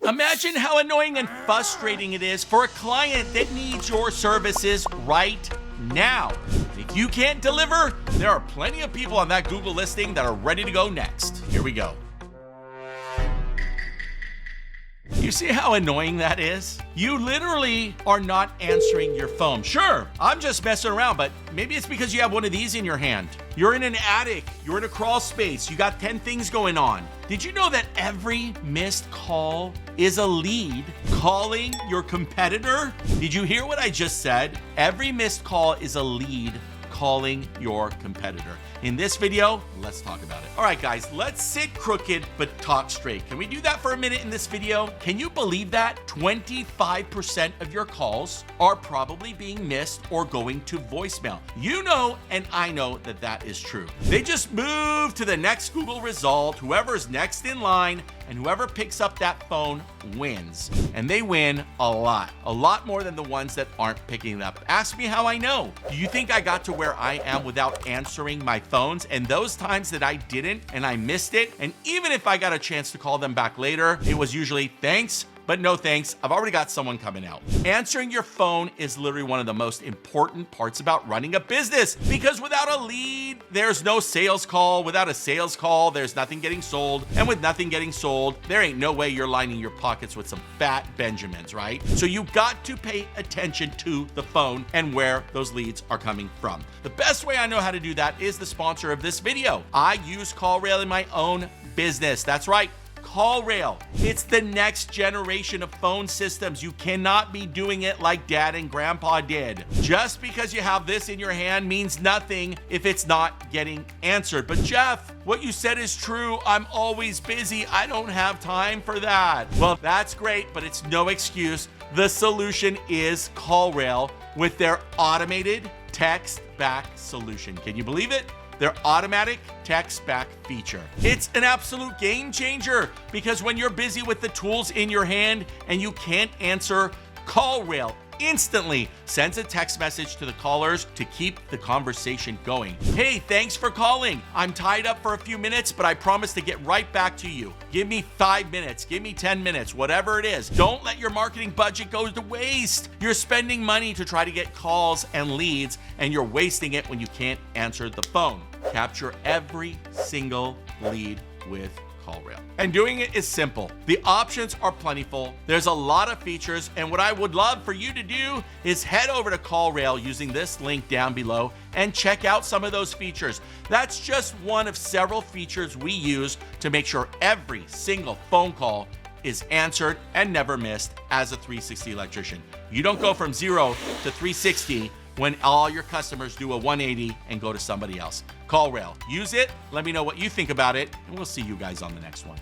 Imagine how annoying and frustrating it is for a client that needs your services right now. If you can't deliver, there are plenty of people on that Google listing that are ready to go next. Here we go. You see how annoying that is? You literally are not answering your phone. Sure, I'm just messing around, but maybe it's because you have one of these in your hand. You're in an attic, you're in a crawl space, you got 10 things going on. Did you know that every missed call is a lead calling your competitor? Did you hear what I just said? Every missed call is a lead calling your competitor. In this video, let's talk about it. All right, guys, let's sit crooked but talk straight. Can we do that for a minute in this video? Can you believe that 25% of your calls are probably being missed or going to voicemail? You know, and I know that that is true. They just move to the next Google result, whoever's next in line, and whoever picks up that phone wins. And they win a lot more than the ones that aren't picking it up. Ask me how I know. Do you think I got to where I am without answering my phones? And those times that I didn't and I missed it, and even if I got a chance to call them back later, it was usually thanks, but no thanks. I've already got someone coming out. Answering your phone is literally one of the most important parts about running a business, because without a lead, there's no sales call. Without a sales call, there's nothing getting sold. And with nothing getting sold, there ain't no way you're lining your pockets with some fat Benjamins, right? So you got to pay attention to the phone and where those leads are coming from. The best way I know how to do that is the sponsor of this video. I use CallRail in my own business. That's right. CallRail. It's the next generation of phone systems. You cannot be doing it like dad and grandpa did. Just because you have this in your hand means nothing if it's not getting answered. But Jeff, what you said is true. I'm always busy. I don't have time for that. Well, that's great, but it's no excuse. The solution is CallRail with their automated text back solution. Can you believe it? Their automatic text back feature. It's an absolute game changer, because when you're busy with the tools in your hand and you can't answer, CallRail instantly sends a text message to the callers to keep the conversation going. Hey, thanks for calling. I'm tied up for a few minutes, but I promise to get right back to you. Give me 5 minutes, give me 10 minutes, whatever it is. Don't let your marketing budget go to waste. You're spending money to try to get calls and leads, and you're wasting it when you can't answer the phone. Capture every single lead with CallRail. And doing it is simple. The options are plentiful. There's a lot of features, and what I would love for you to do is head over to CallRail using this link down below and check out some of those features. That's just one of several features we use to make sure every single phone call is answered and never missed as a 360 electrician. You don't go from 0 to 360 when all your customers do a 180 and go to somebody else. CallRail. Use it. Let me know what you think about it, and we'll see you guys on the next one.